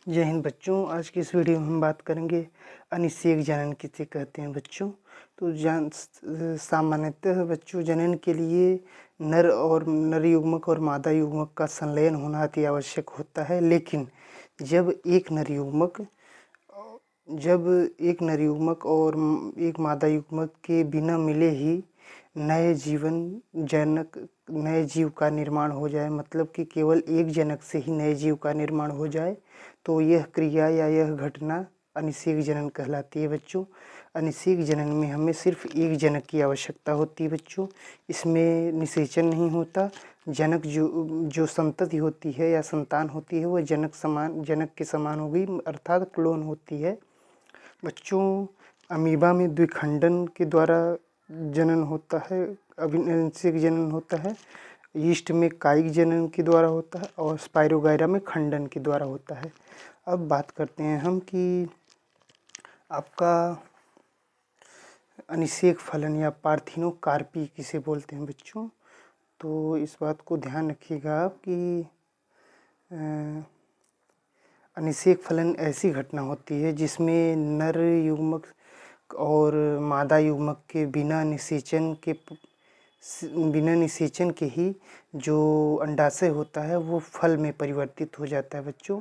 जय हिंद बच्चों। आज की इस वीडियो में हम बात करेंगे अनिषेक जनन किसे कहते हैं बच्चों। तो सामान्यतः बच्चों जनन के लिए नर युग्मक और मादा युग्मक का संलयन होना अति आवश्यक होता है। लेकिन जब एक नर युग्मक और एक मादा युग्मक के बिना मिले ही नए जीव का निर्माण हो जाए, मतलब कि केवल एक जनक से ही नए जीव का निर्माण हो जाए, तो यह क्रिया या यह घटना अनिषेक जनन कहलाती है बच्चों। अनिषेक जनन में हमें सिर्फ एक जनक की आवश्यकता होती है बच्चों। इसमें निषेचन नहीं होता। जनक जो संतति होती है या संतान होती है वह जनक के समान होगी, अर्थात क्लोन होती है बच्चों। अमीबा में द्विखंडन के द्वारा जनन होता है, अनिषेक जनन होता है। यीस्ट में कायिक जनन के द्वारा होता है और स्पाइरोगाइरा में खंडन के द्वारा होता है। अब बात करते हैं हम कि आपका अनिषेक फलन या पार्थिनोकार्पी किसे बोलते हैं बच्चों। तो इस बात को ध्यान रखिएगा आप कि अनिषेक फलन ऐसी घटना होती है जिसमें नर युग्मक और मादा युग्मक के बिना निषेचन के ही जो अंडाशय होता है वो फल में परिवर्तित हो जाता है बच्चों।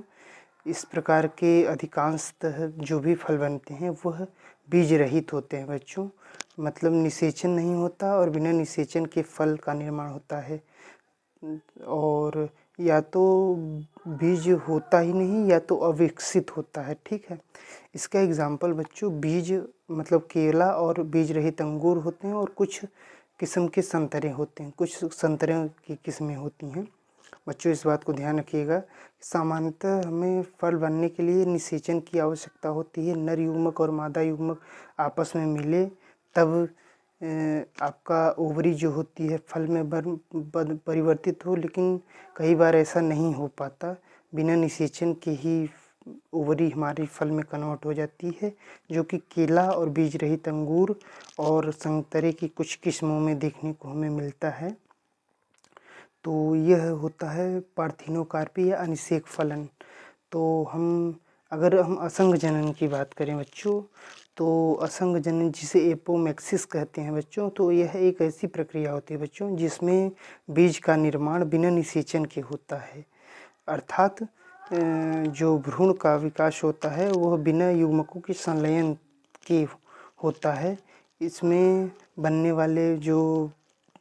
इस प्रकार के अधिकांशतः जो भी फल बनते हैं वह बीज रहित होते हैं बच्चों, मतलब निषेचन नहीं होता और बिना निषेचन के फल का निर्माण होता है। और या तो बीज होता ही नहीं या तो अविकसित होता है, ठीक है। इसका एग्जाम्पल बच्चों बीज मतलब केला और बीज रहित अंगूर होते हैं, और कुछ किस्म के संतरे होते हैं, कुछ संतरे की किस्में होती हैं बच्चों। इस बात को ध्यान रखिएगा। सामान्यतः हमें फल बनने के लिए निषेचन की आवश्यकता होती है। नर युग्मक और मादा युग्मक आपस में मिले तब आपका ओवरी जो होती है फल में परिवर्तित हो, लेकिन कई बार ऐसा नहीं हो पाता। बिना निषेचन के ही ओवरी हमारी फल में कन्वर्ट हो जाती है, जो कि केला और बीज रहित अंगूर और संतरे की कुछ किस्मों में देखने को हमें मिलता है। तो यह होता है पार्थिनोकार्पी या अनिषेक फलन। तो अगर हम असंग जनन की बात करें बच्चों, तो असंग जनन जिसे एपोमैक्सिस कहते हैं बच्चों, तो यह एक ऐसी प्रक्रिया होती है बच्चों जिसमें बीज का निर्माण बिना निषेचन के होता है, अर्थात जो भ्रूण का विकास होता है वह बिना युग्मकों के संलयन के होता है। इसमें बनने वाले जो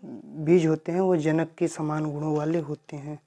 बीज होते हैं वो जनक के समान गुणों वाले होते हैं।